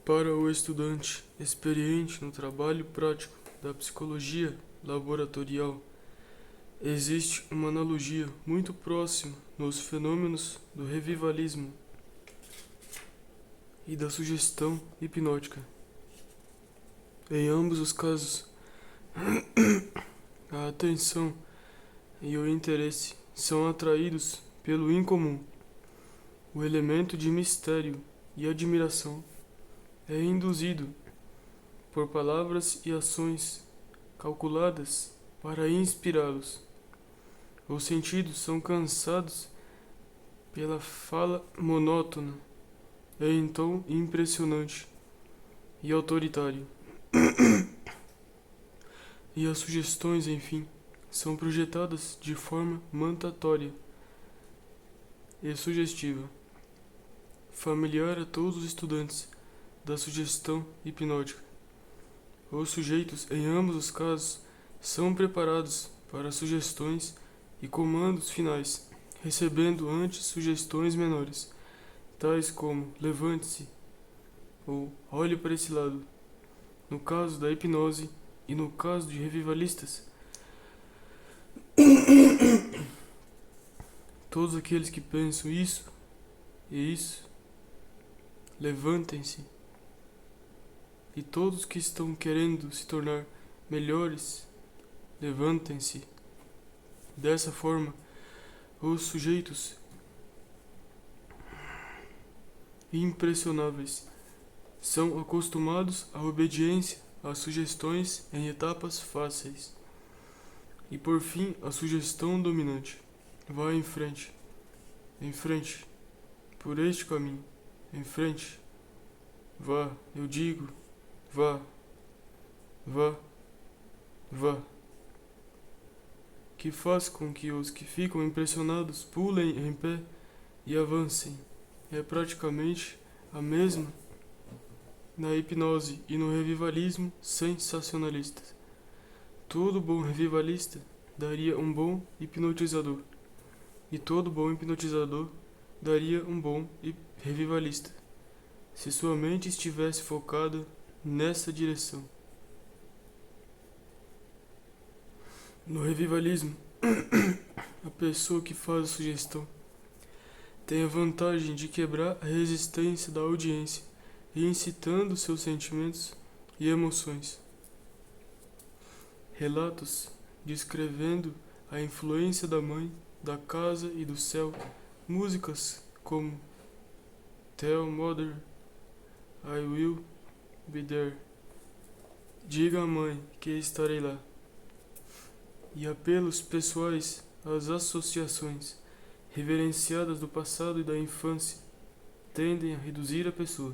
Para o estudante experiente no trabalho prático da psicologia laboratorial, existe uma analogia muito próxima nos fenômenos do revivalismo e da sugestão hipnótica. Em ambos os casos, a atenção e o interesse são atraídos pelo incomum. O elemento de mistério e admiração é induzido por palavras e ações calculadas para inspirá-los. Os sentidos são cansados pela fala monótona em tom impressionante e autoritário. E as sugestões, enfim, são projetadas de forma mandatória e sugestiva, familiar a todos os estudantes da sugestão hipnótica. Os sujeitos, em ambos os casos, são preparados para sugestões e comandos finais, recebendo antes sugestões menores, tais como levante-se ou olhe para esse lado, no caso da hipnose e no caso de revivalistas. Todos aqueles que pensam isso e isso, levantem-se. E todos que estão querendo se tornar melhores, levantem-se. Dessa forma, os sujeitos impressionáveis são acostumados à obediência às sugestões em etapas fáceis. E por fim, a sugestão dominante. Vá em frente, por este caminho, em frente. Vá, eu digo, vá, vá, vá. Que faz com que os que ficam impressionados pulem em pé e avancem. É praticamente a mesma na hipnose e no revivalismo sensacionalista. Todo bom revivalista daria um bom hipnotizador, e todo bom hipnotizador daria um bom revivalista, se sua mente estivesse focada nessa direção. No revivalismo, a pessoa que faz a sugestão tem a vantagem de quebrar a resistência da audiência, incitando seus sentimentos e emoções. Relatos descrevendo a influência da mãe, da casa e do céu, músicas como Tell Mother I Will Be There, Diga à mãe que estarei lá, e apelos pessoais às associações reverenciadas do passado e da infância tendem a reduzir a pessoa.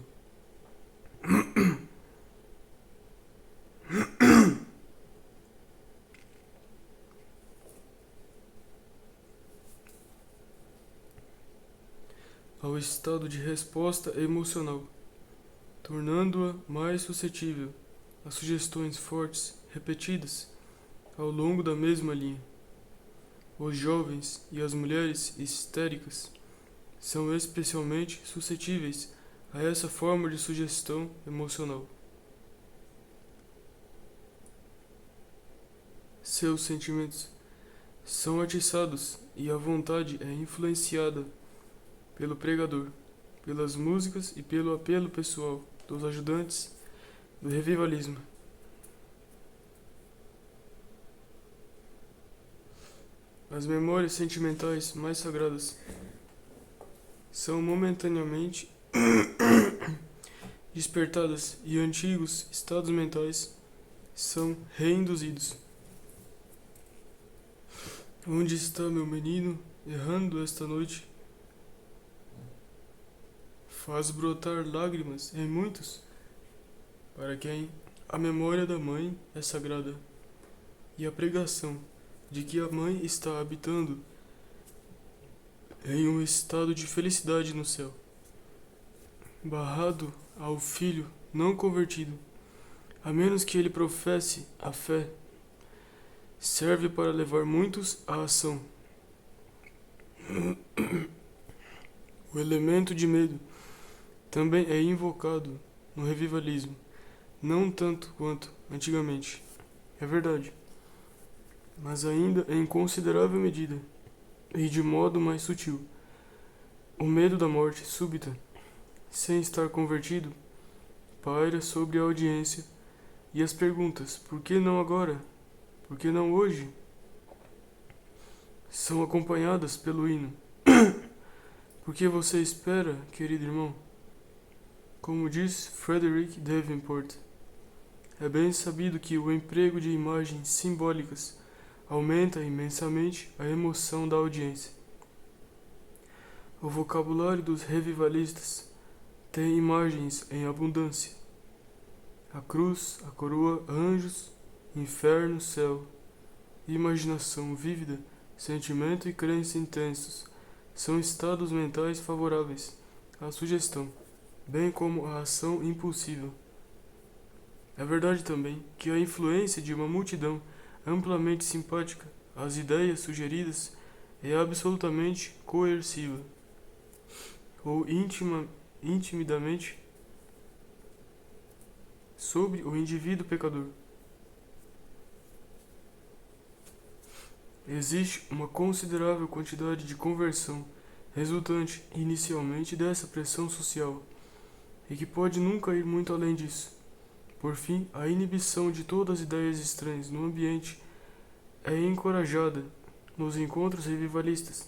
Ao estado de resposta emocional, tornando-a mais suscetível a sugestões fortes repetidas ao longo da mesma linha. Os jovens e as mulheres histéricas são especialmente suscetíveis a essa forma de sugestão emocional. Seus sentimentos são atiçados e a vontade é influenciada pelo pregador, pelas músicas e pelo apelo pessoal dos ajudantes do revivalismo. As memórias sentimentais mais sagradas são momentaneamente despertadas e antigos estados mentais são reinduzidos. Onde está meu menino errando esta noite? Faz brotar lágrimas em muitos, para quem a memória da mãe é sagrada, e a pregação de que a mãe está habitando em um estado de felicidade no céu, barrado ao filho não convertido, a menos que ele professe a fé, serve para levar muitos à ação. O elemento de medo também é invocado no revivalismo, não tanto quanto antigamente. É verdade, mas ainda em considerável medida, e de modo mais sutil. O medo da morte súbita, sem estar convertido, paira sobre a audiência, e as perguntas: por que não agora? Por que não hoje? São acompanhadas pelo hino. Por que você espera, querido irmão? Como diz Frederick Davenport, é bem sabido que o emprego de imagens simbólicas aumenta imensamente a emoção da audiência. O vocabulário dos revivalistas tem imagens em abundância: a cruz, a coroa, anjos, inferno, céu. Imaginação vívida, sentimento e crença intensos são estados mentais favoráveis à sugestão, bem como à ação impulsiva. É verdade também que a influência de uma multidão amplamente simpática às ideias sugeridas é absolutamente coerciva, ou intimidamente sobre o indivíduo pecador. Existe uma considerável quantidade de conversão resultante inicialmente dessa pressão social, e que pode nunca ir muito além disso. Por fim, a inibição de todas as ideias estranhas no ambiente é encorajada nos encontros revivalistas,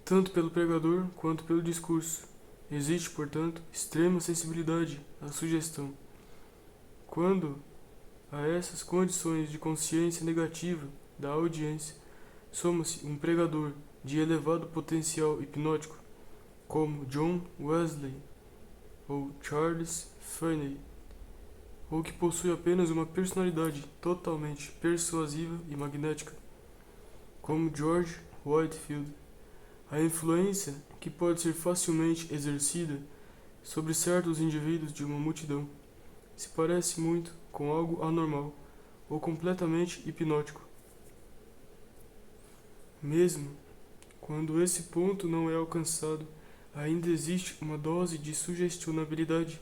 tanto pelo pregador quanto pelo discurso. Existe, portanto, extrema sensibilidade à sugestão. Quando a essas condições de consciência negativa da audiência soma-se um pregador de elevado potencial hipnótico, como John Wesley ou Charles Finney, ou que possui apenas uma personalidade totalmente persuasiva e magnética, como George Whitefield, a influência que pode ser facilmente exercida sobre certos indivíduos de uma multidão se parece muito com algo anormal ou completamente hipnótico. Mesmo quando esse ponto não é alcançado, ainda existe uma dose de sugestionabilidade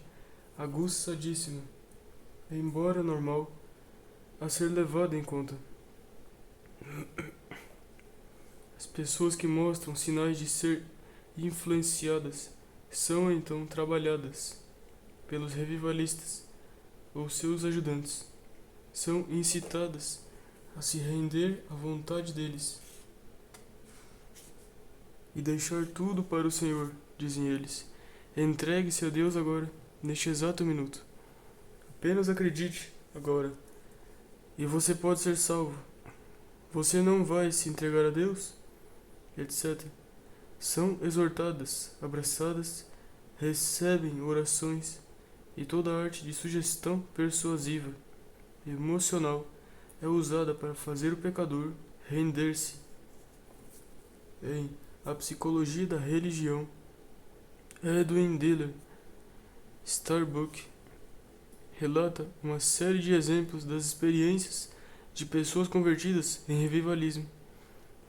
aguçadíssima, embora normal, a ser levada em conta. As pessoas que mostram sinais de ser influenciadas são então trabalhadas pelos revivalistas ou seus ajudantes. São incitadas a se render à vontade deles e deixar tudo para o Senhor, dizem eles. Entregue-se a Deus agora, neste exato minuto. Apenas acredite agora, e você pode ser salvo. Você não vai se entregar a Deus? Etc. São exortadas, abraçadas, recebem orações e toda a arte de sugestão persuasiva, emocional, é usada para fazer o pecador render-se. Em A Psicologia da Religião, Edwin Diller Starbuck relata uma série de exemplos das experiências de pessoas convertidas em revivalismo.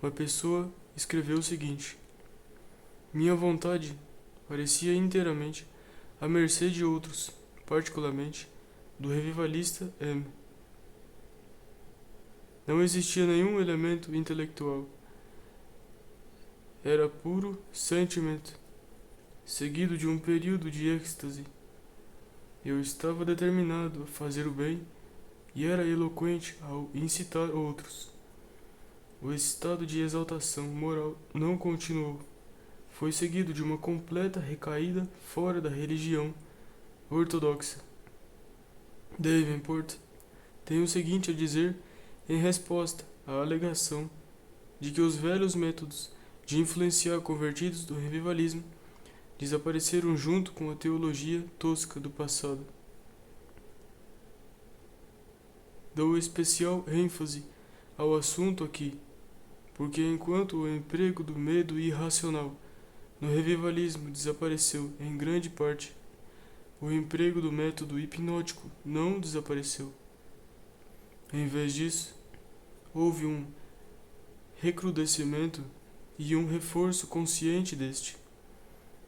Uma pessoa escreveu o seguinte: minha vontade parecia inteiramente à mercê de outros, particularmente do revivalista M. Não existia nenhum elemento intelectual. Era puro sentimento, seguido de um período de êxtase. Eu estava determinado a fazer o bem e era eloquente ao incitar outros. O estado de exaltação moral não continuou. Foi seguido de uma completa recaída fora da religião ortodoxa. Davenport tem o seguinte a dizer em resposta à alegação de que os velhos métodos de influenciar convertidos do revivalismo desapareceram junto com a teologia tosca do passado. Dou especial ênfase ao assunto aqui, porque enquanto o emprego do medo irracional no revivalismo desapareceu em grande parte, o emprego do método hipnótico não desapareceu. Em vez disso, houve um recrudescimento e um reforço consciente deste,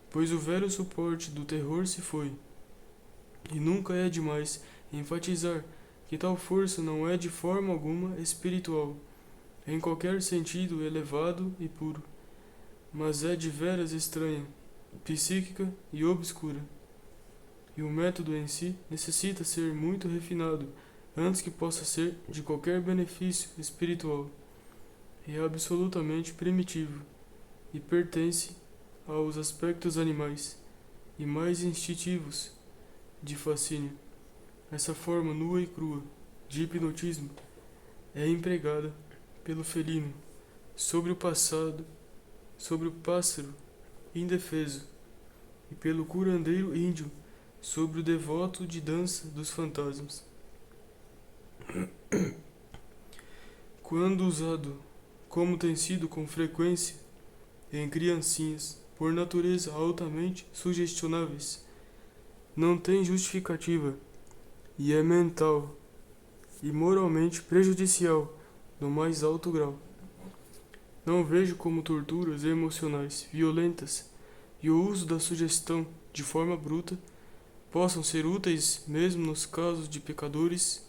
pois o velho suporte do terror se foi, E nunca é demais enfatizar que tal força não é de forma alguma espiritual, em qualquer sentido elevado e puro, mas é de veras estranha, psíquica e obscura. E o método em si necessita ser muito refinado antes que possa ser de qualquer benefício espiritual. É absolutamente primitivo e pertence aos aspectos animais e mais instintivos de fascínio. Essa forma nua e crua de hipnotismo é empregada pelo felino sobre o pássaro indefeso, e pelo curandeiro índio sobre o devoto de dança dos fantasmas. Quando usado, como tem sido com frequência, em criancinhas, por natureza altamente sugestionáveis, não tem justificativa e é mental e moralmente prejudicial no mais alto grau. Não vejo como torturas emocionais violentas e o uso da sugestão de forma bruta possam ser úteis mesmo nos casos de pecadores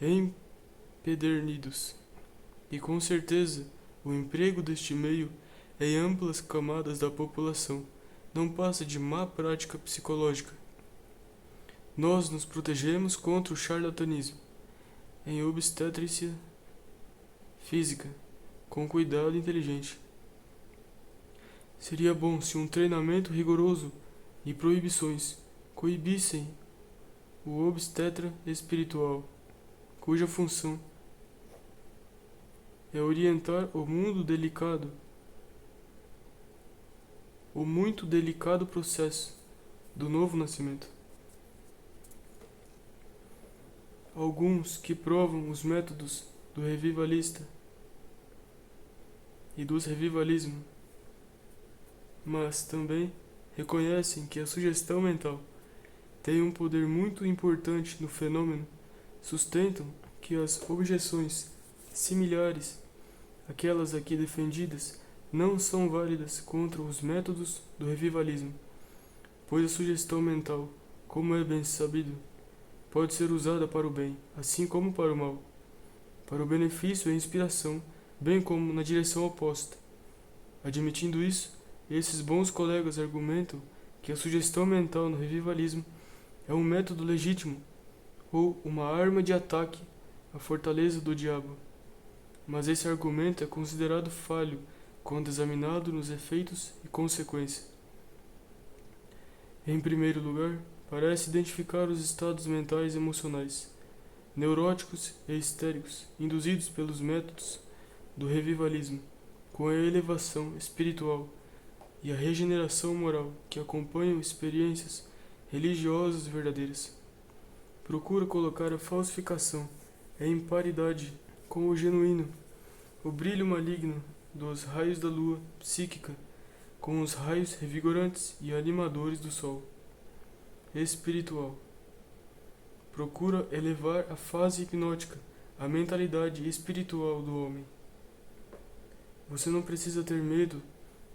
empedernidos. E com certeza o emprego deste meio em amplas camadas da população não passa de má prática psicológica. Nós nos protegemos contra o charlatanismo em obstetrícia física, com cuidado inteligente. Seria bom se um treinamento rigoroso e proibições coibissem o obstetra espiritual, cuja função é orientar o muito delicado processo do novo nascimento. Alguns que provam os métodos do revivalista e dos revivalismo, mas também reconhecem que a sugestão mental tem um poder muito importante no fenômeno, sustentam que as objeções similares àquelas aqui defendidas não são válidas contra os métodos do revivalismo, pois a sugestão mental, como é bem sabido, pode ser usada para o bem, assim como para o mal, para o benefício e a inspiração, bem como na direção oposta. Admitindo isso, esses bons colegas argumentam que a sugestão mental no revivalismo é um método legítimo ou uma arma de ataque à fortaleza do diabo. Mas esse argumento é considerado falho quando examinado nos efeitos e consequências. Em primeiro lugar, parece identificar os estados mentais e emocionais, neuróticos e histéricos, induzidos pelos métodos do revivalismo, com a elevação espiritual e a regeneração moral que acompanham experiências religiosas verdadeiras. Procura colocar a falsificação em paridade com o genuíno, o brilho maligno dos raios da lua psíquica com os raios revigorantes e animadores do sol espiritual. Procura elevar a fase hipnótica à mentalidade espiritual do homem. Você não precisa ter medo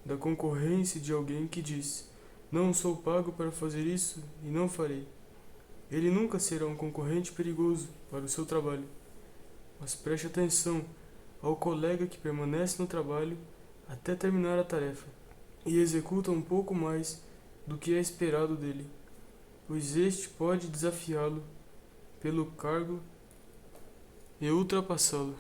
da concorrência de alguém que diz: não sou pago para fazer isso e não farei. Ele nunca será um concorrente perigoso para o seu trabalho. Mas preste atenção ao colega que permanece no trabalho até terminar a tarefa e executa um pouco mais do que é esperado dele, pois este pode desafiá-lo pelo cargo e ultrapassá-lo.